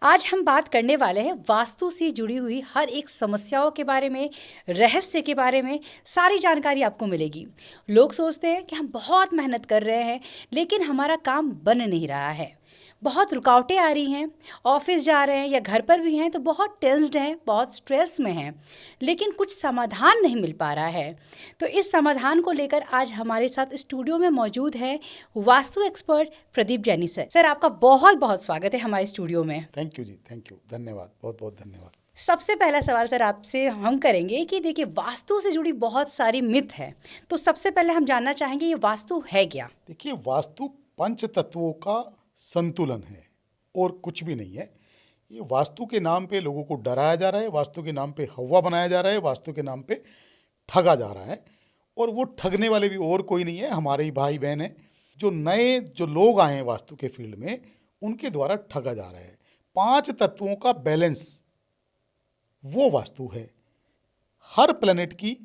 आज हम बात करने वाले हैं वास्तु से जुड़ी हुई हर एक समस्याओं के बारे में, रहस्य के बारे में सारी जानकारी आपको मिलेगी। लोग सोचते हैं कि हम बहुत मेहनत कर रहे हैं लेकिन हमारा काम बन नहीं रहा है, बहुत रुकावटें आ रही हैं, ऑफिस जा रहे हैं या घर पर भी हैं तो बहुत टेंस्ड हैं, बहुत स्ट्रेस में हैं, लेकिन कुछ समाधान नहीं मिल पा रहा है। तो इस समाधान को लेकर आज हमारे साथ स्टूडियो में मौजूद है vastu expert Pradeep Jaini sir. Sir, आपका बहुत बहुत स्वागत है हमारे स्टूडियो में। थैंक यू जी, थैंक यू, धन्यवाद, बहुत बहुत धन्यवाद। सबसे पहला सवाल सर आपसे हम करेंगे कि देखिए, वास्तु से जुड़ी बहुत सारी मिथ है, तो सबसे पहले हम जानना चाहेंगे ये वास्तु है क्या? देखिए, वास्तु पंच तत्वों का संतुलन है और कुछ भी नहीं है। ये वास्तु के नाम पे लोगों को डराया जा रहा है, वास्तु के नाम पे हवा बनाया जा रहा है, वास्तु के नाम पे ठगा जा रहा है। और वो ठगने वाले भी और कोई नहीं है, हमारे ही भाई बहन हैं। जो लोग आए हैं वास्तु के फील्ड में, उनके द्वारा ठगा जा रहा है। पांच तत्वों का बैलेंस वो वास्तु है। हर प्लेनेट की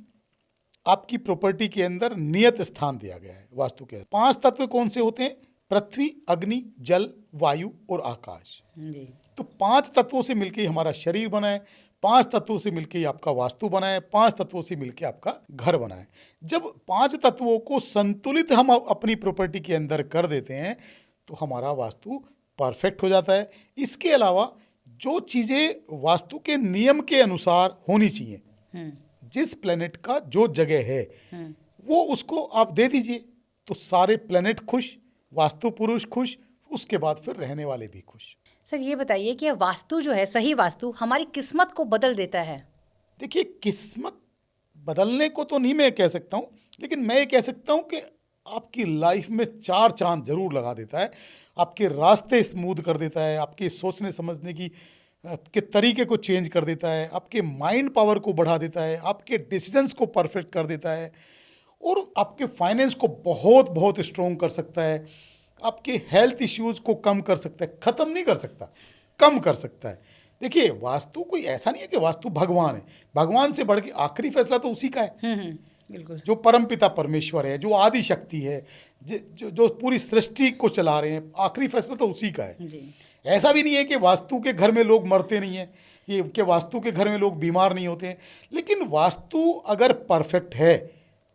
आपकी प्रॉपर्टी के अंदर नियत स्थान दिया गया है वास्तु के। पांच तत्व कौन से होते हैं? पृथ्वी, अग्नि, जल, वायु और आकाश जी। तो पांच तत्वों से मिलकर हमारा शरीर बना है, पांच तत्वों से मिलकर आपका वास्तु बना है, पांच तत्वों से मिलकर आपका घर बना है। जब पांच तत्वों को संतुलित हम अपनी प्रॉपर्टी के अंदर कर देते हैं तो हमारा वास्तु परफेक्ट हो जाता है। इसके अलावा जो चीज़ें वास्तु के नियम के अनुसार होनी चाहिए, जिस प्लेनेट का जो जगह है वो उसको आप दे दीजिए तो सारे प्लेनेट खुश, वास्तु पुरुष खुश, उसके बाद फिर रहने वाले भी खुश। सर, ये बताइए कि वास्तु जो है, सही वास्तु हमारी किस्मत को बदल देता है? देखिए, किस्मत बदलने को तो नहीं मैं कह सकता हूँ, लेकिन मैं ये कह सकता हूँ कि आपकी लाइफ में चार चांद जरूर लगा देता है, आपके रास्ते स्मूथ कर देता है, आपके सोचने समझने के तरीके को चेंज कर देता है, आपके माइंड पावर को बढ़ा देता है, आपके डिसीजंस को परफेक्ट कर देता है और आपके फाइनेंस को बहुत बहुत स्ट्रॉन्ग कर सकता है, आपके हेल्थ इश्यूज को कम कर सकता है, ख़त्म नहीं कर सकता, कम कर सकता है। देखिए, वास्तु कोई ऐसा नहीं है कि वास्तु भगवान है, भगवान से बढ़ के आखिरी फैसला तो उसी का है। बिल्कुल। जो परमपिता परमेश्वर है, जो आदि शक्ति है, जो पूरी सृष्टि को चला रहे हैं, आखिरी फैसला तो उसी का है जी। ऐसा भी नहीं है कि वास्तु के घर में लोग मरते नहीं हैं, ये कि वास्तु के घर में लोग बीमार नहीं होते हैं, लेकिन वास्तु अगर परफेक्ट है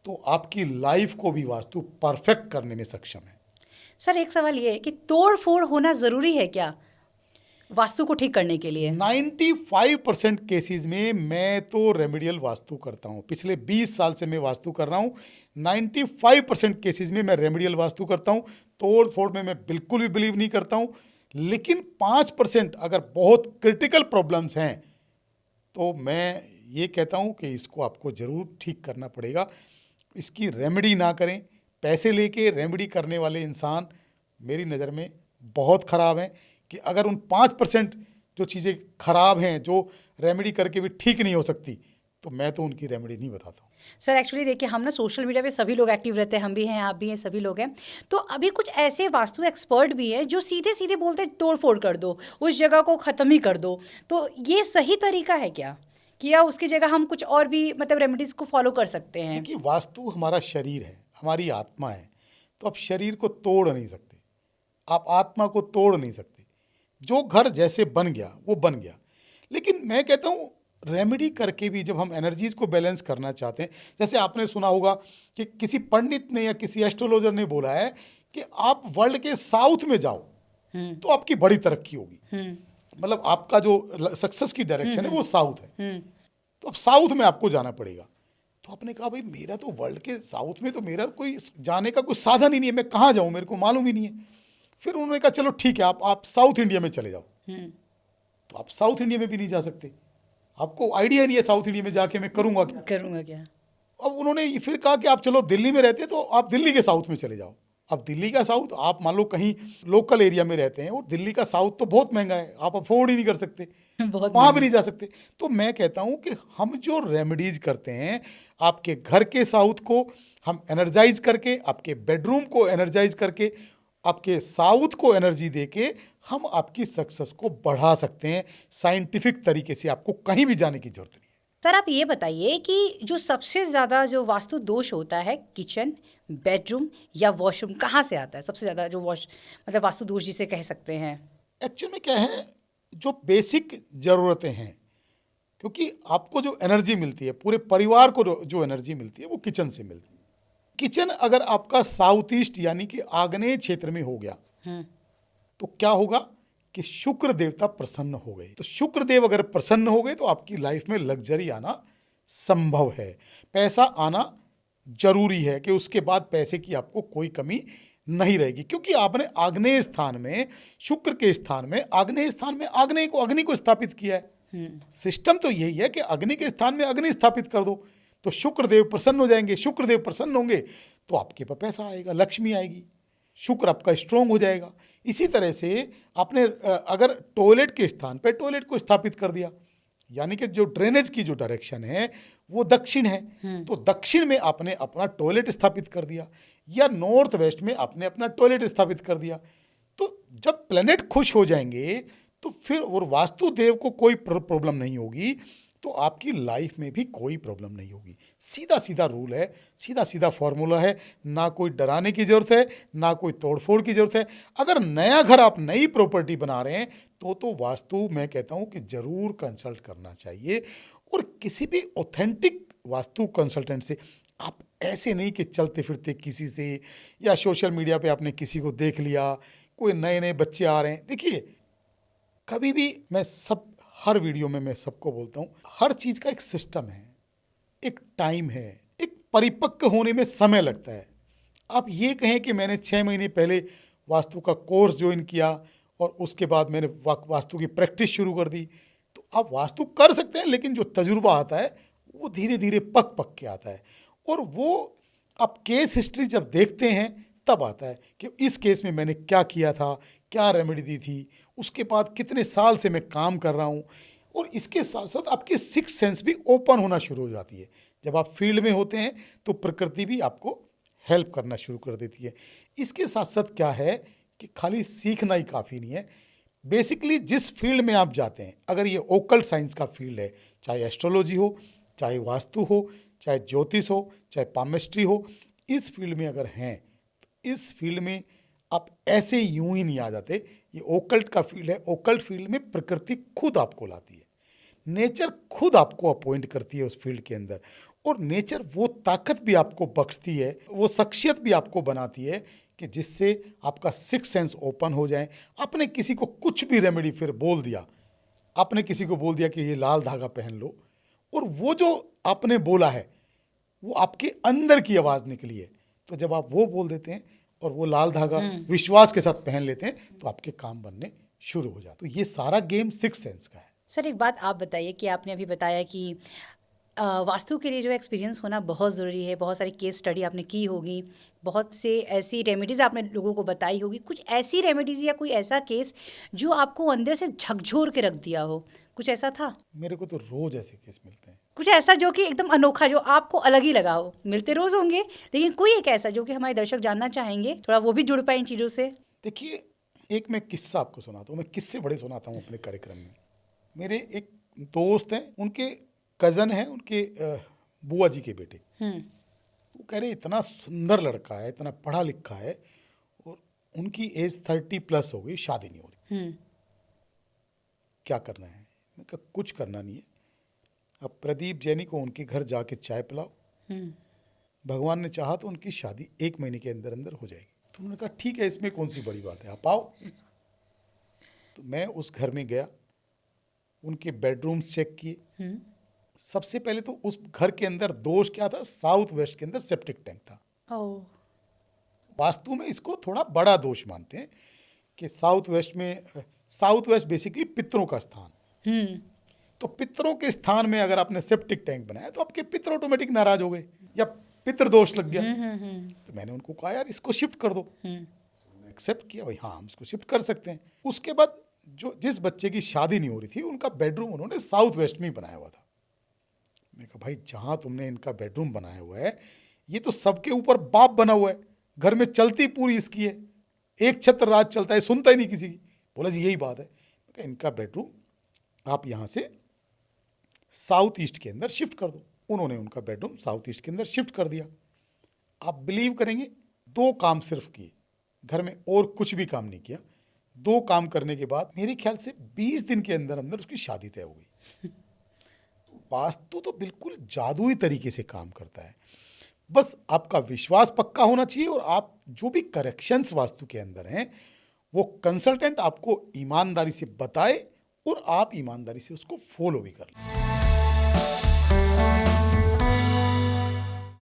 तो आपकी लाइफ को भी वास्तु परफेक्ट करने में सक्षम है। सर, एक सवाल ये है कि तोड़ फोड़ होना ज़रूरी है क्या वास्तु को ठीक करने के लिए? 95% केसेस में मैं तो रेमेडियल वास्तु करता हूँ। पिछले 20 साल से मैं वास्तु कर रहा हूँ। 95% केसेस में मैं रेमेडियल वास्तु करता हूँ। तोड़ फोड़ में मैं बिल्कुल भी बिलीव नहीं करता हूँ। लेकिन 5% अगर बहुत क्रिटिकल प्रॉब्लम्स हैं तो मैं ये कहता हूँ कि इसको आपको ज़रूर ठीक करना पड़ेगा। इसकी रेमेडी ना करें। पैसे लेके रेमेडी करने वाले इंसान मेरी नज़र में बहुत ख़राब हैं। कि अगर उन 5% जो चीज़ें ख़राब हैं, जो रेमेडी करके भी ठीक नहीं हो सकती, तो मैं तो उनकी रेमेडी नहीं बताता हूँ। सर, एक्चुअली देखिए, हम ना सोशल मीडिया पे सभी लोग एक्टिव रहते हैं, हम भी हैं, आप भी हैं, सभी लोग हैं। तो अभी कुछ ऐसे वास्तु एक्सपर्ट भी हैं जो सीधे सीधे बोलते हैं तोड़ फोड़ कर दो, उस जगह को ख़त्म ही कर दो। तो ये सही तरीका है क्या, कि या उसकी जगह हम कुछ और भी मतलब रेमेडीज़ को फॉलो कर सकते हैं? देखिए, वास्तु हमारा शरीर है, हमारी आत्मा है, तो आप शरीर को तोड़ नहीं सकते, आप आत्मा को तोड़ नहीं सकते। जो घर जैसे बन गया वो बन गया। लेकिन मैं कहता हूँ रेमेडी करके भी जब हम एनर्जीज को बैलेंस करना चाहते हैं, जैसे आपने सुना होगा कि किसी पंडित ने या किसी एस्ट्रोलॉजर ने बोला है कि आप वर्ल्ड के साउथ में जाओ तो आपकी बड़ी तरक्की होगी। मतलब आपका जो सक्सेस की डायरेक्शन है वो साउथ है, तो अब साउथ में आपको जाना पड़ेगा। तो आपने कहा, भाई मेरा तो वर्ल्ड के साउथ में तो मेरा कोई जाने का कोई साधन ही नहीं है, मैं कहाँ जाऊँ, मेरे को मालूम ही नहीं है। फिर उन्होंने कहा, चलो ठीक है, आप साउथ इंडिया में चले जाओ। तो आप साउथ इंडिया में भी नहीं जा सकते, आपको आइडिया नहीं है साउथ इंडिया में जाके मैं करूँगा क्या। अब उन्होंने फिर कहा कि आप चलो दिल्ली में रहते हैं तो आप दिल्ली के साउथ में चले जाओ। अब दिल्ली का साउथ, आप मान लो कहीं लोकल एरिया में रहते हैं और दिल्ली का साउथ तो बहुत महंगा है, आप अफोर्ड ही नहीं कर सकते, वहाँ भी नहीं जा सकते। तो मैं कहता हूँ कि हम जो रेमेडीज करते हैं, आपके घर के साउथ को हम एनर्जाइज करके, आपके बेडरूम को एनर्जाइज करके, आपके साउथ को एनर्जी देके हम आपकी सक्सेस को बढ़ा सकते हैं। साइंटिफिक तरीके से आपको कहीं भी जाने की जरूरत नहीं है। सर, आप ये बताइए कि जो सबसे ज़्यादा जो वास्तु दोष होता है, किचन, बेडरूम या वॉशरूम, कहाँ से आता है सबसे ज़्यादा जो मतलब वास्तु दोष जिसे कह सकते हैं? एक्चुअल में क्या है, जो बेसिक ज़रूरतें हैं, क्योंकि आपको जो एनर्जी मिलती है, पूरे परिवार को जो एनर्जी मिलती है वो किचन से मिलती है। किचन अगर आपका साउथ ईस्ट यानी कि आग्नेय क्षेत्र में हो गया तो क्या होगा कि शुक्र देवता प्रसन्न हो गए। तो शुक्र देव अगर प्रसन्न हो गए तो आपकी लाइफ में लग्जरी आना संभव है, पैसा आना जरूरी है कि उसके बाद पैसे की आपको कोई कमी नहीं रहेगी, क्योंकि आपने आग्नेय स्थान में, शुक्र के स्थान में, आग्नेय स्थान में अग्नि को स्थापित किया है। सिस्टम तो यही है कि अग्नि के स्थान में अग्नि स्थापित कर दो तो शुक्रदेव प्रसन्न हो जाएंगे। शुक्रदेव प्रसन्न होंगे तो आपके पास पैसा आएगा, लक्ष्मी आएगी, शुक्र आपका स्ट्रोंग हो जाएगा। इसी तरह से आपने अगर टॉयलेट के स्थान पर टॉयलेट को स्थापित कर दिया, यानी कि जो ड्रेनेज की जो डायरेक्शन है वो दक्षिण है, तो दक्षिण में आपने अपना टॉयलेट स्थापित कर दिया, या नॉर्थ वेस्ट में आपने अपना टॉयलेट स्थापित कर दिया, तो जब प्लेनेट खुश हो जाएंगे तो फिर और वास्तु देव को कोई प्रॉब्लम नहीं होगी, तो आपकी लाइफ में भी कोई प्रॉब्लम नहीं होगी। सीधा सीधा रूल है, सीधा सीधा फॉर्मूला है, ना कोई डराने की ज़रूरत है, ना कोई तोड़फोड़ की ज़रूरत है। अगर नया घर आप नई प्रॉपर्टी बना रहे हैं तो वास्तु मैं कहता हूँ कि ज़रूर कंसल्ट करना चाहिए, और किसी भी ऑथेंटिक वास्तु कंसल्टेंट से। आप ऐसे नहीं कि चलते फिरते किसी से या सोशल मीडिया पे आपने किसी को देख लिया, कोई नए नए बच्चे आ रहे हैं। देखिए, कभी भी मैं हर वीडियो में मैं सबको बोलता हूँ, हर चीज़ का एक सिस्टम है, एक टाइम है, एक परिपक्व होने में समय लगता है। आप ये कहें कि मैंने 6 महीने पहले वास्तु का कोर्स ज्वाइन किया और उसके बाद मैंने वास्तु की प्रैक्टिस शुरू कर दी, तो आप वास्तु कर सकते हैं, लेकिन जो तजुर्बा आता है वो धीरे धीरे पक के आता है, और वो आप केस हिस्ट्री जब देखते हैं तब आता है कि इस केस में मैंने क्या किया था, क्या रेमेडी दी थी, उसके बाद कितने साल से मैं काम कर रहा हूँ। और इसके साथ साथ आपकी सिक्स सेंस भी ओपन होना शुरू हो जाती है। जब आप फील्ड में होते हैं तो प्रकृति भी आपको हेल्प करना शुरू कर देती है। इसके साथ साथ क्या है कि खाली सीखना ही काफ़ी नहीं है। बेसिकली जिस फील्ड में आप जाते हैं, अगर ये ओकल्ट साइंस का फील्ड है, चाहे एस्ट्रोलॉजी हो, चाहे वास्तु हो, चाहे ज्योतिष हो, चाहे पामिस्ट्री हो, इस फील्ड में अगर हैं तो इस फील्ड में आप ऐसे यूं ही नहीं आ जाते। ये ओकल्ट का फील्ड है। ओकल्ट फील्ड में प्रकृति खुद आपको लाती है, नेचर खुद आपको अपॉइंट करती है उस फील्ड के अंदर, और नेचर वो ताकत भी आपको बख्शती है, वो शख्सियत भी आपको बनाती है कि जिससे आपका सिक्स सेंस ओपन हो जाए। आपने किसी को कुछ भी रेमेडी फिर बोल दिया, आपने किसी को बोल दिया कि ये लाल धागा पहन लो, और वो जो आपने बोला है वो आपके अंदर की आवाज़ निकली है, तो जब आप वो बोल देते हैं और वो लाल धागा विश्वास के साथ पहन लेते हैं तो आपके काम बनने शुरू हो जाते। तो ये सारा गेम सिक्स सेंस का है। सर, एक बात आप बताइए कि आपने अभी बताया कि वास्तु के लिए जो एक्सपीरियंस होना बहुत ज़रूरी है, बहुत सारी केस स्टडी आपने की होगी, बहुत से ऐसी रेमेडीज़ आपने लोगों को बताई होगी। कुछ ऐसी रेमेडीज़ या कोई ऐसा केस जो आपको अंदर से झकझोर के रख दिया हो, कुछ ऐसा था? मेरे को तो रोज़ ऐसे केस मिलते हैं। कुछ ऐसा जो कि एकदम अनोखा, जो आपको अलग ही लगा हो? मिलते रोज़ होंगे, लेकिन कोई एक ऐसा जो कि हमारे दर्शक जानना चाहेंगे, थोड़ा वो भी जुड़ पाए इन चीज़ों से। देखिए, एक मैं किस्सा आपको सुनाता हूँ। मैं किस्से बड़े सुनाता हूँ अपने कार्यक्रम में। मेरे एक दोस्त हैं, उनके कज़न हैं, उनके बुआ जी के बेटे। वो कह रहे इतना सुंदर लड़का है, इतना पढ़ा लिखा है, और उनकी एज 30+ हो गई, शादी नहीं हो रही, क्या करना है? मैं कहा कुछ करना नहीं है, अब प्रदीप जैनी को उनके घर जाके चाय पिलाओ, भगवान ने चाहा तो उनकी शादी 1 महीने के अंदर अंदर हो जाएगी। तो उन्होंने कहा ठीक है, इसमें कौन सी बड़ी बात है, आप आओ। तो मैं उस घर में गया, उनके बेडरूम्स चेक किए। सबसे पहले तो उस घर के अंदर दोष क्या था, साउथ वेस्ट के अंदर सेप्टिक टैंक था। वास्तु में इसको थोड़ा बड़ा दोष मानते हैं कि साउथ वेस्ट बेसिकली पितरों का स्थान। तो पितरों के स्थान में अगर आपने सेप्टिक टैंक बनाया तो आपके पितर ऑटोमेटिक नाराज हो गए या पितर दोष लग गया। तो मैंने उनको कहा यार इसको शिफ्ट कर दो। एक्सेप्ट किया, भाई हाँ हम इसको शिफ्ट कर सकते हैं। उसके बाद जिस बच्चे की शादी नहीं हो रही थी उनका बेडरूम उन्होंने साउथ वेस्ट में ही बनाया हुआ था। मैं कहा भाई जहाँ तुमने इनका बेडरूम बनाया हुआ है ये तो सबके ऊपर बाप बना हुआ है, घर में चलती पूरी इसकी है, एक छत्र राज चलता है, सुनता ही नहीं किसी की। बोला जी यही बात है। मैं कहा इनका बेडरूम आप यहाँ से साउथ ईस्ट के अंदर शिफ्ट कर दो। उन्होंने उनका बेडरूम साउथ ईस्ट के अंदर शिफ्ट कर दिया। आप बिलीव करेंगे 2 काम सिर्फ किए, घर में और कुछ भी काम नहीं किया। 2 काम करने के बाद मेरे ख्याल से 20 दिन के अंदर अंदर उसकी शादी तय हो गई। वास्तु तो बिल्कुल जादुई तरीके से काम करता है। बस आपका विश्वास पक्का होना चाहिए और आप जो भी करेक्शंस वास्तु के अंदर हैं वो कंसल्टेंट आपको ईमानदारी से बताए और आप ईमानदारी से उसको फॉलो भी कर लें।